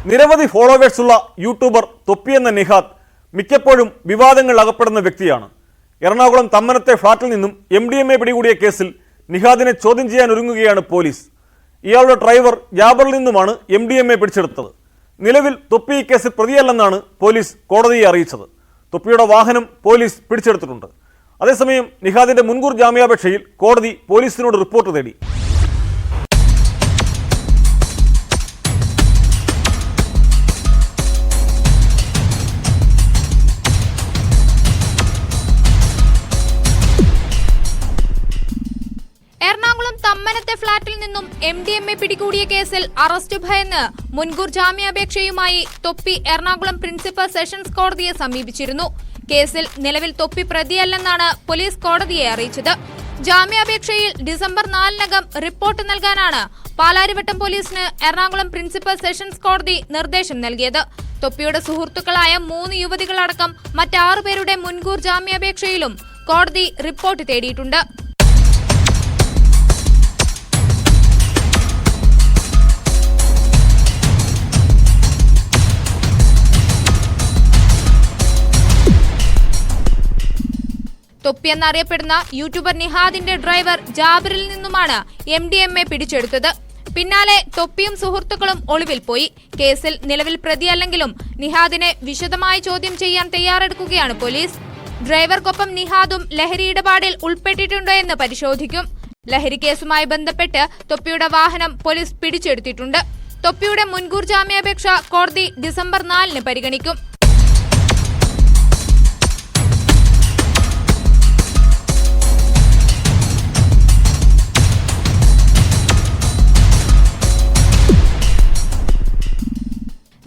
നിരവധി ഫോളോവേഴ്സുള്ള യൂട്യൂബർ തൊപ്പി എന്ന നിഹാദ് മിക്കപ്പോഴും വിവാദങ്ങളിൽ അകപ്പെടുന്ന വ്യക്തിയാണ്. എറണാകുളം തമ്മനത്തെ ഫ്ളാറ്റിൽ നിന്നും MDMA പിടികൂടിയ കേസിൽ നിഹാദിനെ ചോദ്യം ചെയ്യാൻ ഒരുങ്ങുകയാണ് പോലീസ്. ഇയാളുടെ ഡ്രൈവർ ജാബറിൽ നിന്നുമാണ് MDMA പിടിച്ചെടുത്തത്. നിലവിൽ തൊപ്പി ഈ കേസിൽ പ്രതിയല്ലെന്നാണ് പോലീസ് കോടതിയെ അറിയിച്ചത്. തൊപ്പിയുടെ വാഹനം പോലീസ് പിടിച്ചെടുത്തിട്ടുണ്ട്. അതേസമയം നിഹാദിന്റെ മുൻകൂർ ജാമ്യാപേക്ഷയിൽ കോടതി പോലീസിനോട് റിപ്പോർട്ട് തേടി. എറണാകുളം തമ്മനത്തെ ഫ്ളാറ്റിൽ നിന്നും MDMA പിടികൂടിയ കേസിൽ അറസ്റ്റ് ഭയന്ന് മുൻകൂർ ജാമ്യാപേക്ഷയുമായി തൊപ്പി എറണാകുളം പ്രിൻസിപ്പൽ സെഷൻസ് കോടതിയെ സമീപിച്ചിരുന്നു. കേസിൽ നിലവിൽ തൊപ്പി പ്രതിയല്ലെന്നാണ് പോലീസ് കോടതിയെ അറിയിച്ചത്. ജാമ്യാപേക്ഷയിൽ ഡിസംബർ 4-നകം റിപ്പോർട്ട് നൽകാനാണ് പാലാരിവട്ടം പോലീസിന് എറണാകുളം പ്രിൻസിപ്പൽ സെഷൻസ് കോടതി നിർദ്ദേശം നൽകിയത്. തൊപ്പിയുടെ സുഹൃത്തുക്കളായ 3 യുവതികളടക്കം മറ്റ് 6 പേരുടെ മുൻകൂർ ജാമ്യാപേക്ഷയിലും കോടതി റിപ്പോർട്ട് തേടിയിട്ടുണ്ട്. തൊപ്പി എന്നറിയപ്പെടുന്ന യൂട്യൂബർ നിഹാദിന്റെ ഡ്രൈവർ ജാബിറിൽ നിന്നുമാണ് MDMA പിടിച്ചെടുത്തത്. പിന്നാലെ തൊപ്പിയും സുഹൃത്തുക്കളും ഒളിവിൽ പോയി. കേസിൽ നിലവിൽ പ്രതിയല്ലെങ്കിലും നിഹാദിനെ വിശദമായി ചോദ്യം ചെയ്യാൻ തയ്യാറെടുക്കുകയാണ് പോലീസ്. ഡ്രൈവർക്കൊപ്പം നിഹാദും ലഹരി ഇടപാടിൽ ഉൾപ്പെട്ടിട്ടുണ്ടോ എന്ന് പരിശോധിക്കും. ലഹരി കേസുമായി ബന്ധപ്പെട്ട് തൊപ്പിയുടെ വാഹനം പോലീസ് പിടിച്ചെടുത്തിട്ടുണ്ട്. തൊപ്പിയുടെ മുൻകൂർ ജാമ്യാപേക്ഷ കോടതി ഡിസംബർ 4-ന് പരിഗണിക്കും.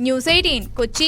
ന്യൂസ് 18 കൊച്ചി.